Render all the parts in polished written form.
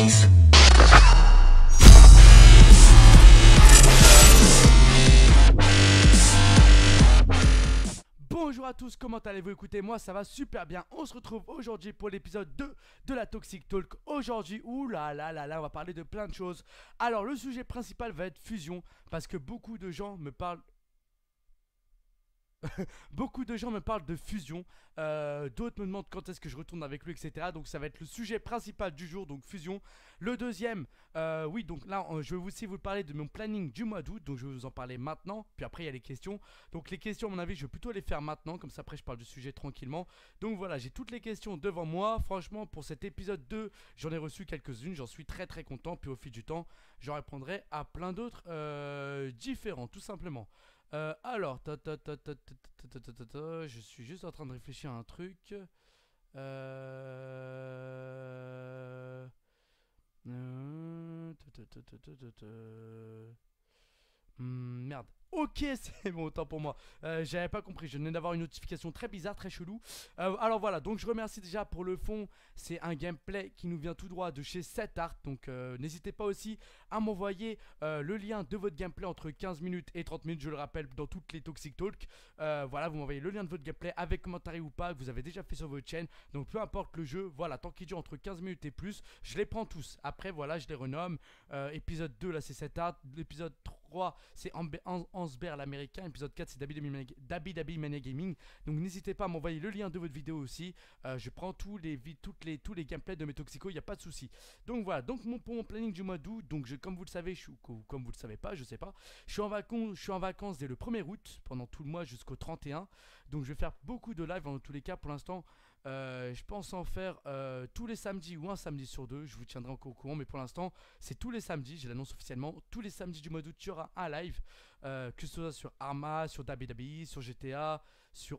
noise. Bonjour à tous, comment allez-vous? Écoutez, moi ça va super bien. On se retrouve aujourd'hui pour l'épisode 2 de la Toxic Talk. Aujourd'hui, on va parler de plein de choses. Alors, le sujet principal va être fusion, parce que beaucoup de gens me parlent de fusion, d'autres me demandent quand est-ce que je retourne avec lui, etc. Donc ça va être le sujet principal du jour, donc fusion. Le deuxième, oui, donc là je vais aussi vous parler de mon planning du mois d'août, donc je vais vous en parler maintenant, puis après il y a les questions. Donc les questions à mon avis je vais plutôt les faire maintenant, comme ça après je parle du sujet tranquillement. Donc voilà, j'ai toutes les questions devant moi. Franchement pour cet épisode 2, j'en ai reçu quelques-unes, j'en suis très très content, puis au fil du temps, j'en répondrai à plein d'autres différents, tout simplement. Alors, je suis juste en train de réfléchir à un truc. Euh... Merde. Ok, c'est bon, autant pour moi. J'avais pas compris, je venais d'avoir une notification très bizarre, très chelou. Alors voilà, donc je remercie déjà pour le fond. C'est un gameplay qui nous vient tout droit de chez Setart. Donc n'hésitez pas aussi à m'envoyer le lien de votre gameplay entre 15 minutes et 30 minutes. Je le rappelle dans toutes les Toxic Talk. Voilà, vous m'envoyez le lien de votre gameplay avec commentaire ou pas, que vous avez déjà fait sur votre chaîne. Donc peu importe le jeu, voilà, tant qu'il dure entre 15 minutes et plus, je les prends tous. Après, voilà, je les renomme. Épisode 2, là c'est Setart. L'épisode 3, c'est Ansber l'américain. Épisode 4, c'est Dabi Mania Gaming. Donc n'hésitez pas à m'envoyer le lien de votre vidéo aussi. Je prends tous les gameplays de mes Toxico, il n'y a pas de souci. Donc voilà, donc pour mon planning du mois d'août, donc comme vous le savez, comme vous le savez pas, je sais pas, je suis en vacances dès le 1er août, pendant tout le mois jusqu'au 31. Donc je vais faire beaucoup de live dans tous les cas pour l'instant. Je pense en faire tous les samedis ou un samedi sur deux. Je vous tiendrai encore au courant, mais pour l'instant c'est tous les samedis, je l'annonce officiellement. Tous les samedis du mois d'août il y aura un live, que ce soit sur Arma, sur Dabi, sur GTA, sur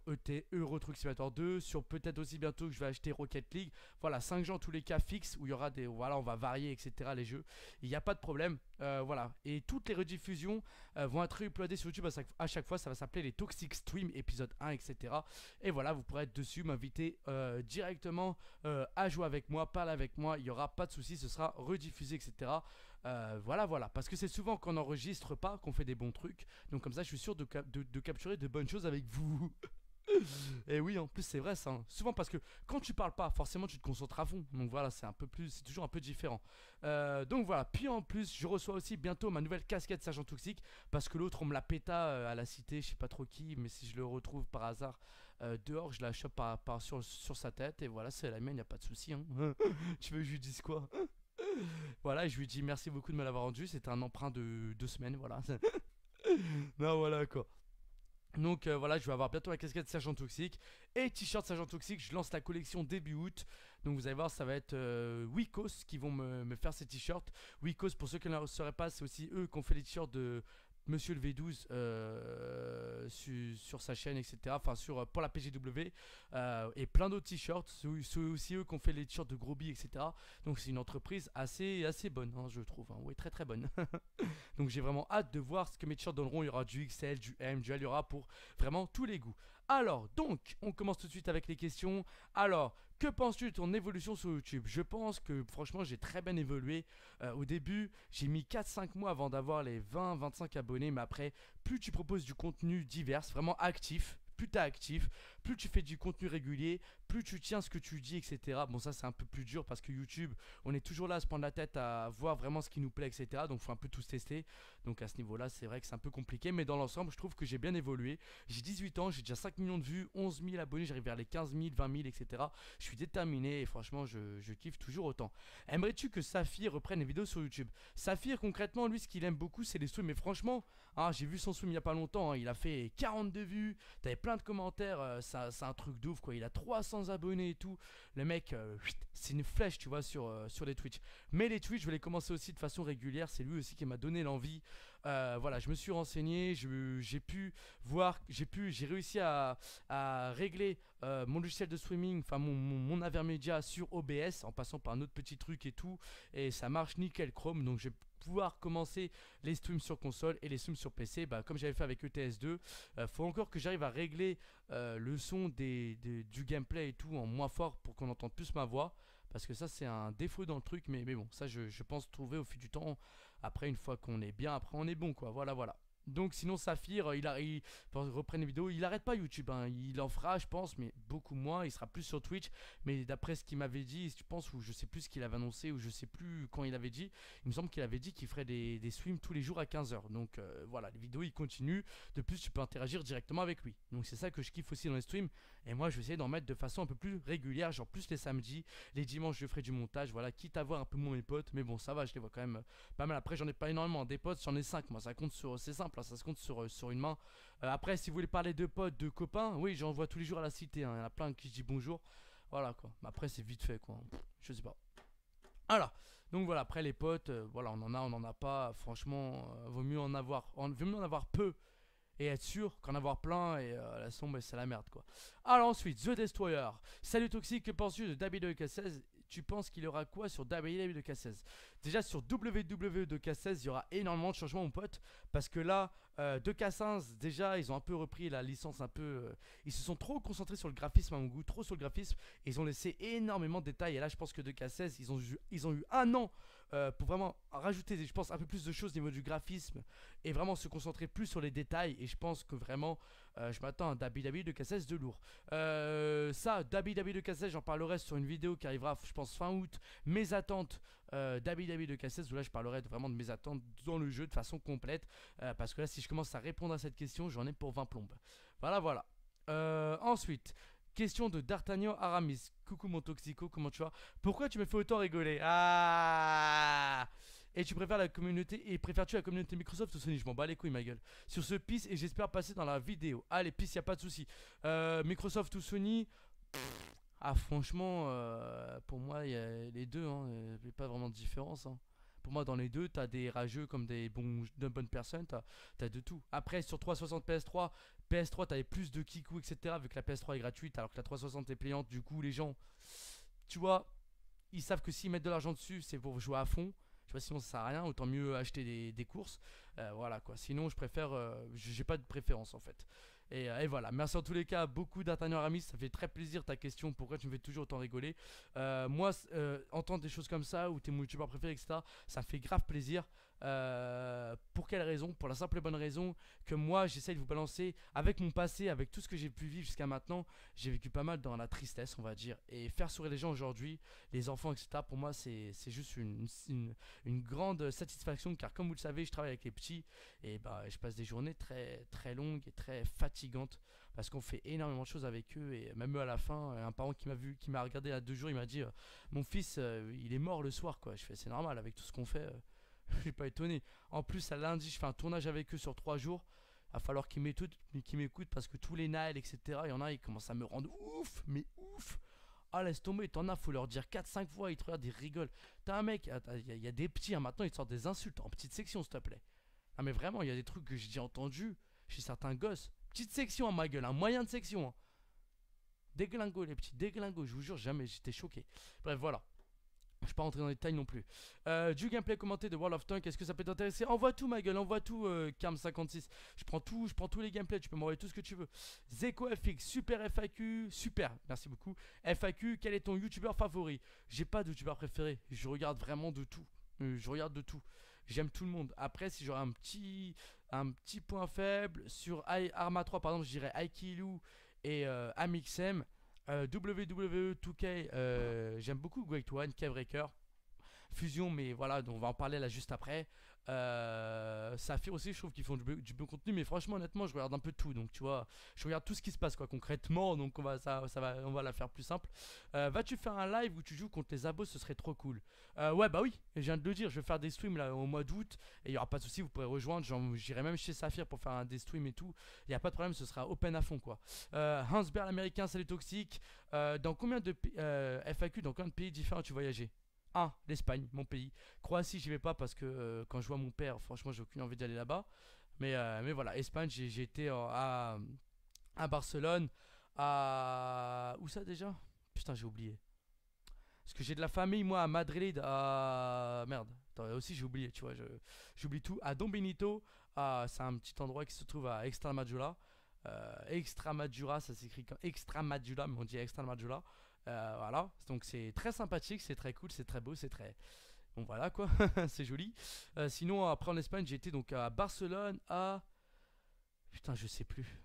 Euro Truck Simulator 2, sur peut-être aussi bientôt que je vais acheter Rocket League. Voilà, 5 gens tous les cas fixes où il y aura des, voilà, on va varier, etc. les jeux. Il n'y a pas de problème. Voilà, et toutes les rediffusions vont être uploadées sur YouTube à chaque fois. Ça va s'appeler les Toxic Stream épisode 1, etc. Et voilà, vous pourrez être dessus, m'inviter directement à jouer avec moi, parler avec moi. Il n'y aura pas de souci, ce sera rediffusé, etc. Voilà, parce que c'est souvent qu'on n'enregistre pas, qu'on fait des bons trucs. Donc comme ça, je suis sûr de capturer de bonnes choses avec vous. Et oui, en plus c'est vrai ça, hein. Souvent parce que quand tu parles pas, forcément tu te concentres à fond. Donc voilà, c'est toujours un peu différent. Donc voilà, puis en plus je reçois aussi bientôt ma nouvelle casquette Sergent Toxique, parce que l'autre on me la péta à la cité, je sais pas trop qui, mais si je le retrouve par hasard dehors, je la chope sur sa tête. Et voilà, c'est la mienne, y a pas de souci, hein. Tu veux que je lui dise quoi? Voilà, je lui dis merci beaucoup de me l'avoir rendu. C'était un emprunt de 2 semaines, voilà. Non, voilà quoi. Donc voilà, je vais avoir bientôt la casquette Sergent Toxique et t-shirt Sergent Toxique. Je lance la collection début août. Donc vous allez voir, ça va être Wikos qui vont me faire ces t-shirts. Wikos, pour ceux qui ne le sauraient pas, c'est aussi eux qui ont fait les t-shirts de Monsieur le V12 sur sa chaîne, etc. Enfin pour la PGW, et plein d'autres t-shirts. C'est aussi eux qui ont fait les t-shirts de Groby, etc. Donc c'est une entreprise assez bonne, hein, je trouve, hein. Oui, très très bonne. Donc j'ai vraiment hâte de voir ce que mes t-shirts donneront. Il y aura du XL, du M, du L, il y aura pour vraiment tous les goûts. Alors, donc, on commence tout de suite avec les questions. Alors, que penses-tu de ton évolution sur YouTube? Je pense que franchement, j'ai très bien évolué. Au début, j'ai mis 4-5 mois avant d'avoir les 20-25 abonnés. Mais après, plus tu proposes du contenu divers, vraiment actif, plus tu es actif, plus tu fais du contenu régulier, plus tu tiens ce que tu dis, etc. Bon, ça c'est un peu plus dur parce que YouTube, on est toujours là à se prendre la tête à voir vraiment ce qui nous plaît, etc. Donc il faut un peu tous tester. Donc à ce niveau-là, c'est vrai que c'est un peu compliqué. Mais dans l'ensemble, je trouve que j'ai bien évolué. J'ai 18 ans, j'ai déjà 5 millions de vues, 11 000 abonnés, j'arrive vers les 15 000, 20 000, etc. Je suis déterminé et franchement, je kiffe toujours autant. Aimerais-tu que Saphir reprenne les vidéos sur YouTube? Saphir, concrètement, lui, ce qu'il aime beaucoup, c'est les streams. Mais franchement, hein, j'ai vu son stream il n'y a pas longtemps, hein, il a fait 42 vues, t'avais plein de commentaires, c'est un truc de ouf quoi. Il a 300 abonnés et tout. Le mec, c'est une flèche, tu vois, sur les Twitch. Mais les Twitch, je vais les commencer aussi de façon régulière. C'est lui aussi qui m'a donné l'envie. Voilà, je me suis renseigné, j'ai réussi à régler mon logiciel de streaming, enfin mon Avermedia sur OBS en passant par un autre petit truc et tout. Et ça marche nickel Chrome, donc j'ai pouvoir commencer les streams sur console et les streams sur PC, comme j'avais fait avec ETS2. Faut encore que j'arrive à régler le son du gameplay et tout en moins fort pour qu'on entende plus ma voix. Parce que ça, c'est un défaut dans le truc. Mais bon, ça, je pense trouver au fil du temps. Après, une fois qu'on est bien, après, on est bon, quoi. Voilà, voilà. Donc sinon Saphir, reprenne les vidéos, il arrête pas YouTube, hein. Il en fera je pense, mais beaucoup moins, il sera plus sur Twitch, mais d'après ce qu'il m'avait dit, je pense, ou je sais plus ce qu'il avait annoncé, ou je sais plus quand il avait dit, il me semble qu'il avait dit qu'il ferait des streams tous les jours à 15h, donc voilà, les vidéos il continue, de plus tu peux interagir directement avec lui, donc c'est ça que je kiffe aussi dans les streams, et moi je vais essayer d'en mettre de façon un peu plus régulière, genre plus les samedis, les dimanches je ferai du montage, voilà, quitte à voir un peu moins mes potes, mais bon ça va, je les vois quand même pas mal. Après j'en ai pas énormément, des potes j'en ai 5, moi ça compte sur, c'est simple, hein, ça se compte sur une main. Après si vous voulez parler de potes, de copains, oui j'en vois tous les jours à la cité, hein. Il y en a plein qui je dis bonjour, voilà quoi, mais après c'est vite fait quoi, je sais pas. Voilà, donc voilà, après les potes, voilà on en a pas, franchement, vaut mieux en avoir peu et être sûr qu'en avoir plein et la sombre c'est la merde quoi. Alors ensuite, The Destroyer. Salut Toxic, que penses-tu de WWE 2K16? Tu penses qu'il y aura quoi sur WWE 2K16? Déjà sur WWE 2K16 il y aura énormément de changements mon pote, parce que là 2K15 déjà ils ont un peu repris la licence un peu, ils se sont trop concentrés sur le graphisme à mon goût, trop sur le graphisme, et ils ont laissé énormément de détails, et là je pense que 2K16 ils ont eu un an pour vraiment rajouter, je pense, un peu plus de choses au niveau du graphisme et vraiment se concentrer plus sur les détails. Et je pense que vraiment, je m'attends à un WWE 2K16 de lourd. Ça, WWE 2K16, j'en parlerai sur une vidéo qui arrivera, je pense, fin août. Mes attentes WWE 2K16, où là je parlerai vraiment de mes attentes dans le jeu de façon complète. Parce que là, si je commence à répondre à cette question, j'en ai pour 20 plombes. Voilà, voilà. Ensuite, question de D'Artagnan Aramis. Coucou mon toxico, comment tu vas? Pourquoi tu me fais autant rigoler? Ah! Et tu préfères la communauté, et préfères-tu la communauté Microsoft ou Sony? Je m'en bats les couilles ma gueule. Sur ce pisse, et j'espère passer dans la vidéo. Allez pisse, y a pas de souci. Microsoft ou Sony? Ah franchement, pour moi y a les deux, hein, y a pas vraiment de différence, hein. Pour moi dans les deux, t'as des rageux comme de bonnes personnes, t'as de tout. Après sur 360 PS3 t'avais plus de kikou etc. Vu que la PS3 est gratuite alors que la 360 est payante, du coup les gens, tu vois, ils savent que s'ils mettent de l'argent dessus, c'est pour jouer à fond. Tu vois, sinon ça sert à rien, autant mieux acheter des courses. Voilà quoi. Sinon, je préfère. J'ai pas de préférence en fait. Et voilà. Merci en tous les cas, beaucoup d'Artagnan Aramis. Ça fait très plaisir ta question. Pourquoi tu me fais toujours autant rigoler? Moi, entendre des choses comme ça, ou t'es mon youtubeur préféré, etc., ça me fait grave plaisir. Pour quelle raison? Pour la simple et bonne raison que moi j'essaye de vous balancer avec mon passé, avec tout ce que j'ai pu vivre jusqu'à maintenant. J'ai vécu pas mal dans la tristesse, on va dire, et faire sourire les gens aujourd'hui, les enfants, etc., pour moi c'est juste une grande satisfaction, car comme vous le savez je travaille avec les petits, et bah je passe des journées très très longues et très fatigantes parce qu'on fait énormément de choses avec eux. Et même à la fin, un parent qui m'a regardé il y a 2 jours, il m'a dit mon fils il est mort le soir quoi. Je fais c'est normal avec tout ce qu'on fait. Je suis pas étonné. En plus, à lundi, je fais un tournage avec eux sur 3 jours. Il va falloir qu'ils m'écoutent parce que tous les Naël, etc., il y en a, ils commencent à me rendre ouf, mais ouf. Ah, laisse tomber, t'en as, faut leur dire 4-5 fois, ils te regardent, ils rigolent. T'as un mec, il y a des petits, hein, maintenant ils te sortent des insultes en petite section, s'il te plaît. Ah, mais vraiment, il y a des trucs que j'ai entendus chez certains gosses. Petite section, ma gueule, un moyen de section. Hein. Déglingo, les petits déglingos, je vous jure, jamais, j'étais choqué. Bref, voilà. Je ne vais pas rentrer dans les détails non plus. Du gameplay commenté de World of Tanks, est-ce que ça peut t'intéresser? Envoie tout ma gueule, envoie tout Cam56. Je prends tous les gameplays, tu peux m'envoyer tout ce que tu veux. Zeko FX, super FAQ, super, merci beaucoup. FAQ, quel est ton youtubeur favori? J'ai pas de youtubeur préféré, je regarde vraiment de tout. Je regarde de tout. J'aime tout le monde. Après, si j'aurais un petit point faible sur Arma 3, par exemple, je dirais Aikilu et Amixem. WWE 2K, j'aime beaucoup Great One, Kevraker, Fusion, mais voilà, donc on va en parler là juste après. Saphir aussi, je trouve qu'ils font du bon contenu, mais franchement, honnêtement, je regarde un peu tout, donc tu vois, je regarde tout ce qui se passe quoi concrètement, donc on va la faire plus simple. Vas-tu faire un live où tu joues contre les abos? Ce serait trop cool. Ouais, bah oui, je viens de le dire, je vais faire des streams là au mois d'août, et il n'y aura pas de souci, vous pourrez rejoindre. J'irai même chez Saphir pour faire des streams et tout. Il n'y a pas de problème, ce sera open à fond quoi. Hans Berl américain, salut Toxique. Dans combien de FAQ, dans combien de pays différents tu voyageais? 1. L'Espagne, mon pays. Croatie, j'y vais pas parce que quand je vois mon père, franchement, j'ai aucune envie d'aller là-bas. Mais voilà, Espagne, j'ai été à Barcelone, à. Où ça déjà? Putain, j'ai oublié. Parce que j'ai de la famille, moi, à Madrid, à. Merde, attends, aussi j'ai oublié, tu vois, j'oublie tout. À Don Benito, c'est un petit endroit qui se trouve à Extremadura. Extremadura, ça s'écrit comme Extremadura, mais on dit Extremadura. Voilà, donc c'est très sympathique, c'est très cool, c'est très beau, c'est très... Bon voilà quoi, c'est joli. Sinon après en Espagne j'ai été donc à Barcelone, à... Putain je sais plus.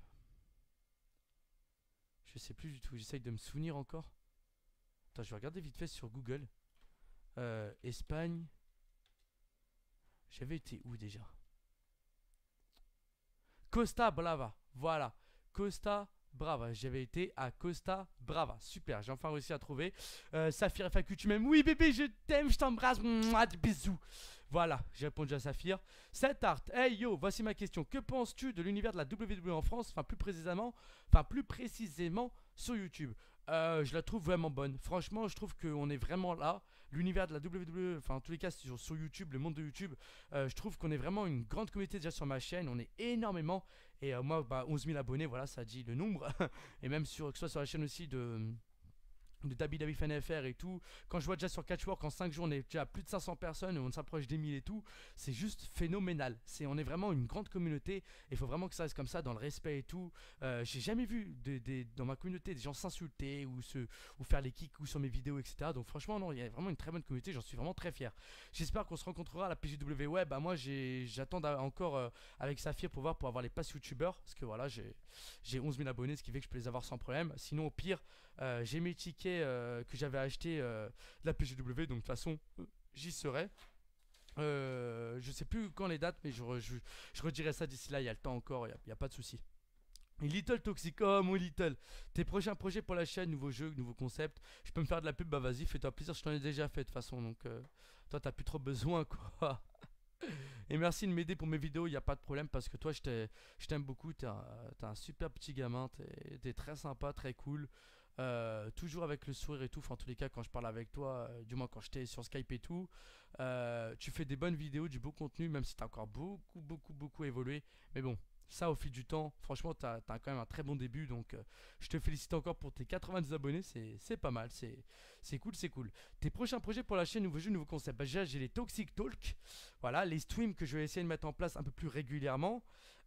Je sais plus du tout, j'essaye de me souvenir encore. Attends je vais regarder vite fait sur Google. Espagne. J'avais été où déjà? Costa Brava, voilà. Costa Brava, j'avais été à Costa Brava. Super, j'ai enfin réussi à trouver. Saphir FAQ, tu m'aimes? Oui bébé, je t'aime, je t'embrasse. Mouah, des bisous. Voilà, j'ai répondu à Saphir. Set Art, hey yo, voici ma question. Que penses-tu de l'univers de la WWE en France? Enfin plus précisément sur YouTube. Je la trouve vraiment bonne. Franchement, je trouve qu'on est vraiment là. L'univers de la WWE, enfin en tous les cas sur YouTube, le monde de YouTube, je trouve qu'on est vraiment une grande communauté déjà sur ma chaîne. On est énormément. Et moi, bah, 11 000 abonnés, voilà, ça dit le nombre. Et même sur, que ce soit sur la chaîne aussi de David Fan FR et tout. Quand je vois déjà sur Catchwork en 5 jours on est déjà à plus de 500 personnes et on s'approche des 1000 et tout, c'est juste phénoménal. On est vraiment une grande communauté et il faut vraiment que ça reste comme ça dans le respect et tout. J'ai jamais vu dans ma communauté des gens s'insulter ou faire les kicks ou sur mes vidéos etc. Donc franchement non, il y a vraiment une très bonne communauté, j'en suis vraiment très fier. J'espère qu'on se rencontrera à la PJW. Ouais bah moi j'attends encore avec Saphir pour avoir les passes youtubeurs parce que voilà j'ai 11 000 abonnés ce qui fait que je peux les avoir sans problème. Sinon au pire j'ai mes tickets que j'avais acheté de la PGW, donc de toute façon j'y serai. Je sais plus quand les dates, mais je redirai ça d'ici là, il y a le temps encore, il n'y a pas de souci. Et Little Toxic, oh mon Little, tes prochains projets pour la chaîne, nouveaux jeux, nouveaux concepts, je peux me faire de la pub, bah vas-y, fais-toi plaisir, je t'en ai déjà fait de toute façon, donc toi t'as plus trop besoin quoi. Et merci de m'aider pour mes vidéos, il n'y a pas de problème parce que toi je t'aime beaucoup, t'es un super petit gamin, t'es très sympa, très cool. Toujours avec le sourire et tout, enfin, en tous les cas quand je parle avec toi, du moins quand j'étais sur Skype et tout, tu fais des bonnes vidéos, du beau contenu, même si t'as encore beaucoup évolué, mais bon, ça au fil du temps, franchement t'as quand même un très bon début, donc je te félicite encore pour tes 90 abonnés, c'est pas mal, c'est cool, c'est cool. Tes prochains projets pour la chaîne, nouveaux jeux, nouveaux concepts, bah, déjà j'ai les Toxic Talk, voilà, les streams que je vais essayer de mettre en place un peu plus régulièrement,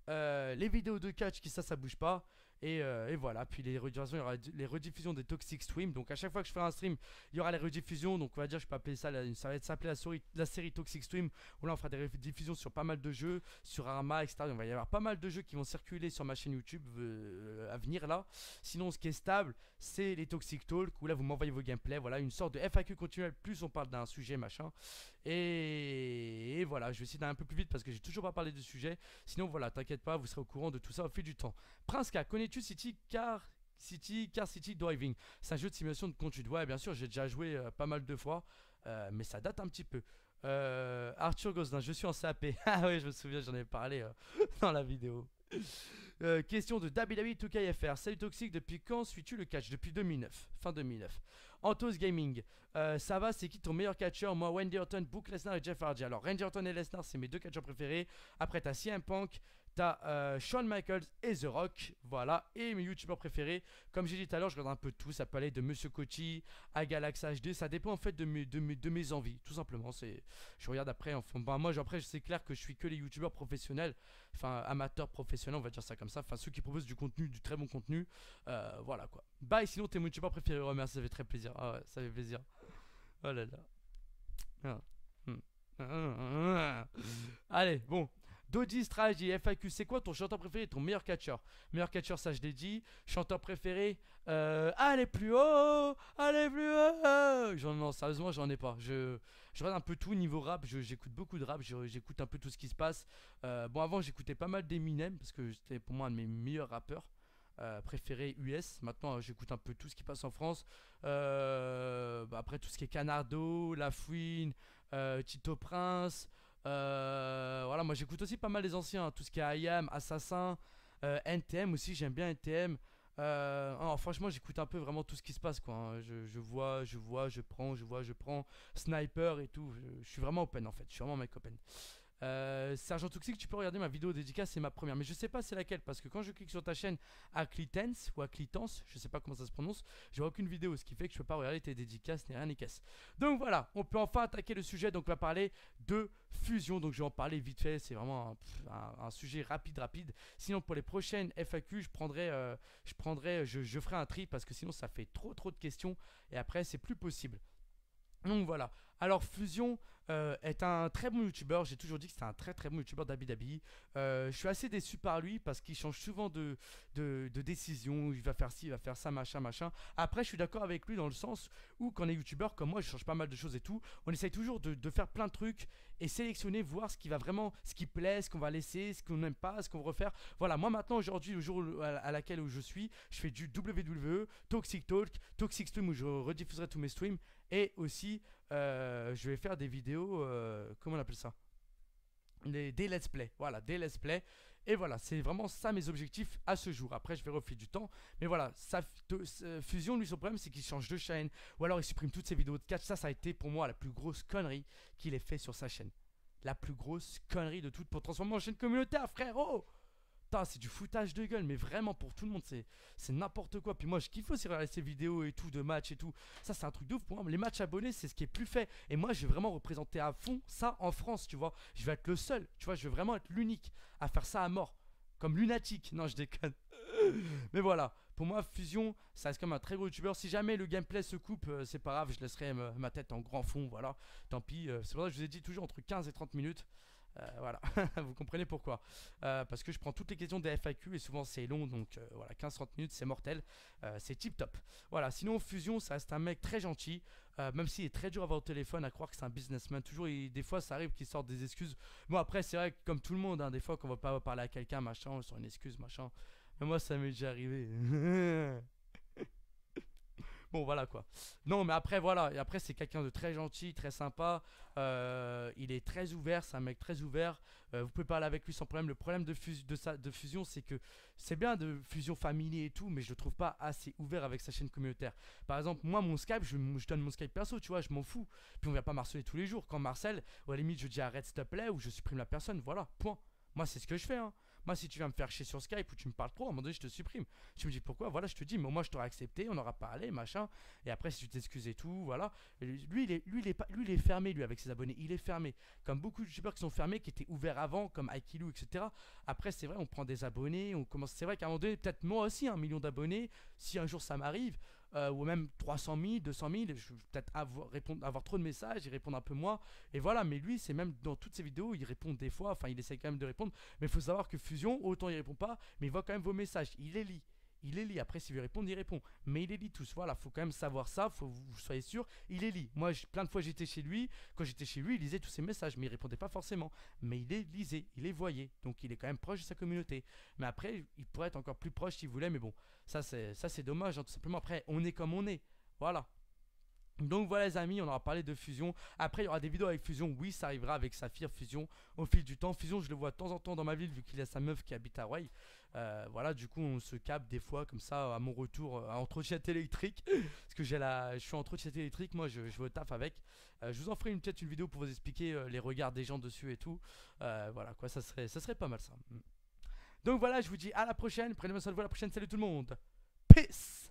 les vidéos de catch qui ça bouge pas. Et voilà, puis il y aura les rediffusions des Toxic Stream. Donc à chaque fois que je ferai un stream, il y aura les rediffusions. Donc on va dire, je peux appeler ça, ça va s'appeler la série Toxic Stream. Où là on fera des rediffusions sur pas mal de jeux, sur Arma, etc. Il va y avoir pas mal de jeux qui vont circuler sur ma chaîne YouTube à venir là. Sinon ce qui est stable, c'est les Toxic Talk. Où là vous m'envoyez vos gameplays. Voilà, une sorte de FAQ continuelle. Plus on parle d'un sujet machin. Et voilà, je vais essayer d'aller un peu plus vite parce que j'ai toujours pas parlé de sujet. Sinon voilà, t'inquiète pas, vous serez au courant de tout ça au fil du temps. Prince K, connais-tu Car City Driving? C'est un jeu de simulation de conduite. Ouais, bien sûr, j'ai déjà joué pas mal de fois, mais ça date un petit peu. Arthur Gosselin, je suis en CAP. Ah oui, je me souviens, j'en ai parlé dans la vidéo. Question de WWE2KFR. Salut Toxic, depuis quand suis-tu le catch? Depuis 2009, fin 2009. Antos Gaming, ça va, c'est qui ton meilleur catcheur? Moi, Randy Orton, Brock Lesnar et Jeff Hardy. Alors, Randy Orton et Lesnar, c'est mes deux catcheurs préférés. Après, t'as CM Punk, t'as Shawn Michaels et The Rock. Voilà, et mes youtubeurs préférés. Comme j'ai dit tout à l'heure, je regarde un peu de tout. Ça peut aller de Monsieur Kochi à Galax HD. Ça dépend en fait de mes envies, tout simplement. Je regarde après. Enfin, bah, moi, après, c'est clair que je suis que les youtubeurs professionnels. Enfin, amateurs professionnels, on va dire ça comme ça. Enfin, ceux qui proposent du contenu, du très bon contenu. Voilà quoi. Bye, sinon, t'es mon youtubeur préféré. Oh, merci, ça fait très plaisir. Ah ouais, ça fait plaisir. Oh là là. Ah. Allez, bon. Dodi Strategy FAQ, c'est quoi ton chanteur préféré et ton meilleur catcheur? Meilleur catcheur, ça je l'ai dit. Chanteur préféré, allez plus haut, allez plus haut. Non, sérieusement, j'en ai pas. Je regarde un peu tout niveau rap. J'écoute beaucoup de rap. J'écoute un peu tout ce qui se passe. Bon, avant, j'écoutais pas mal d'Eminem parce que c'était pour moi un de mes meilleurs rappeurs préférés US. Maintenant, j'écoute un peu tout ce qui passe en France. Après, tout ce qui est Canardo, La Fouine, Tito Prince. Voilà, moi j'écoute aussi pas mal les anciens, hein, tout ce qui est IAM, Assassin, NTM aussi, j'aime bien NTM. Alors, franchement, j'écoute un peu vraiment tout ce qui se passe quoi. Hein. Je vois, je prends, je prends. Sniper et tout. Je suis vraiment open en fait, je suis vraiment un mec open. Sergent Toxic, tu peux regarder ma vidéo dédicace, c'est ma première. Mais je sais pas c'est laquelle, parce que quand je clique sur ta chaîne à Clitens ou à Clitens, je sais pas comment ça se prononce, j'ai aucune vidéo, ce qui fait que je peux pas regarder tes dédicaces ni rien ni caisse. Donc voilà, on peut enfin attaquer le sujet. Donc on va parler de fusion. Donc je vais en parler vite fait, c'est vraiment un sujet rapide. Sinon pour les prochaines FAQ, je ferai un tri parce que sinon ça fait trop de questions et après c'est plus possible. Donc voilà. Alors Fusion est un très bon youtubeur. J'ai toujours dit que c'était un très bon youtubeur d'Abi Dhabi. Je suis assez déçu par lui parce qu'il change souvent de décision. Il va faire ci, il va faire ça, machin. Après, je suis d'accord avec lui dans le sens où quand on est youtubeur comme moi, je change pas mal de choses et tout. On essaye toujours de faire plein de trucs et sélectionner, voir ce qui va vraiment, ce qui plaît, ce qu'on va laisser, ce qu'on n'aime pas, ce qu'on va refaire. Voilà, moi maintenant aujourd'hui, le jour à laquelle où je suis, je fais du WWE, Toxic Talk, Toxic Stream où je rediffuserai tous mes streams et aussi je vais faire des vidéos, comment on appelle ça, des let's play, voilà, des let's play. Et voilà, c'est vraiment ça mes objectifs à ce jour. Après, je vais refiler du temps. Mais voilà, Fusion, lui, son problème, c'est qu'il change de chaîne. Ou alors, il supprime toutes ses vidéos de catch. Ça a été pour moi la plus grosse connerie qu'il ait fait sur sa chaîne. La plus grosse connerie de toutes pour transformer en chaîne communautaire, frérot. C'est du foutage de gueule, mais vraiment pour tout le monde, c'est n'importe quoi. Puis moi, je kiffe aussi regarder ces vidéos et tout, de matchs et tout. Ça, c'est un truc de ouf pour moi. Les matchs abonnés, c'est ce qui est plus fait. Et moi, je vais vraiment représenter à fond ça en France, tu vois. Je vais être le seul, tu vois. Je vais vraiment être l'unique à faire ça à mort. Comme lunatique. Non, je déconne. Mais voilà, pour moi, Fusion, ça reste comme un très gros youtubeur. Si jamais le gameplay se coupe, c'est pas grave, je laisserai ma tête en grand fond, voilà. Tant pis, c'est pour ça que je vous ai dit toujours entre 15 et 30 minutes. Voilà, vous comprenez pourquoi. Parce que je prends toutes les questions des FAQ et souvent c'est long, donc voilà, 15-30 minutes c'est mortel, c'est tip top. Voilà, sinon Fusion, ça reste un mec très gentil, même s'il est très dur à avoir au téléphone, à croire que c'est un businessman. Toujours, des fois ça arrive qu'il sorte des excuses. Bon, après, c'est vrai que comme tout le monde, hein, des fois qu'on va pas parler à quelqu'un, machin, on sort une excuse, machin. Mais moi, ça m'est déjà arrivé. Bon, voilà quoi. Non, mais après, voilà. Et après, c'est quelqu'un de très gentil, très sympa. Il est très ouvert, c'est un mec très ouvert. Vous pouvez parler avec lui sans problème. Le problème de Fusion, c'est que c'est bien de Fusion familier et tout, mais je le trouve pas assez ouvert avec sa chaîne communautaire. Par exemple, moi, mon Skype, je donne mon Skype perso, tu vois, je m'en fous. Puis on vient pas m'harceler tous les jours. Quand Marcel, ou à la limite, je dis arrête s'il te plaît, ou je supprime la personne. Voilà, point. Moi, c'est ce que je fais, hein. Moi, si tu viens me faire chier sur Skype ou tu me parles trop, à un moment donné, je te supprime. Tu me dis pourquoi, voilà, je te dis, mais moi, je t'aurais accepté, on aura parlé, machin. Et après, si tu t'excuses et tout, voilà. Lui, il est fermé, lui, avec ses abonnés. Il est fermé. Comme beaucoup de youtubeurs qui sont fermés, qui étaient ouverts avant, comme Aikilou, etc. Après, c'est vrai, on prend des abonnés, on commence. C'est vrai qu'à un moment donné, peut-être moi aussi, 1 million d'abonnés, si un jour ça m'arrive, ou même 300 000, 200 000, je vais peut-être avoir trop de messages, y répondre un peu moins. Et voilà, mais lui, c'est même dans toutes ses vidéos, il répond des fois, enfin, il essaie quand même de répondre. Mais il faut savoir que Fusion, autant il répond pas, mais il voit quand même vos messages. Il les lit. Il les lit. Après, s'il veut répondre, il répond. Mais il les lit tous. Voilà, faut quand même savoir ça. Faut que vous soyez sûr. Il les lit. Moi, plein de fois, j'étais chez lui. Quand j'étais chez lui, il lisait tous ses messages. Mais il répondait pas forcément. Mais il les lisait. Il les voyait. Donc, il est quand même proche de sa communauté. Mais après, il pourrait être encore plus proche s'il voulait. Mais bon, ça, c'est dommage. Hein, tout simplement. Après, on est comme on est. Voilà. Donc voilà les amis, on aura parlé de Fusion. Après il y aura des vidéos avec Fusion, oui ça arrivera avec Saphir, Fusion au fil du temps. Fusion je le vois de temps en temps dans ma ville vu qu'il a sa meuf qui habite à Hawaï. Voilà, du coup on se capte des fois comme ça à mon retour en trottinette électrique. Parce que je suis en trottinette électrique, moi je vais au taf avec. Je vous en ferai peut-être une vidéo pour vous expliquer les regards des gens dessus et tout. Voilà quoi, ça serait pas mal ça. Donc voilà, je vous dis à la prochaine, prenez soin de vous, à la prochaine, salut tout le monde. Peace.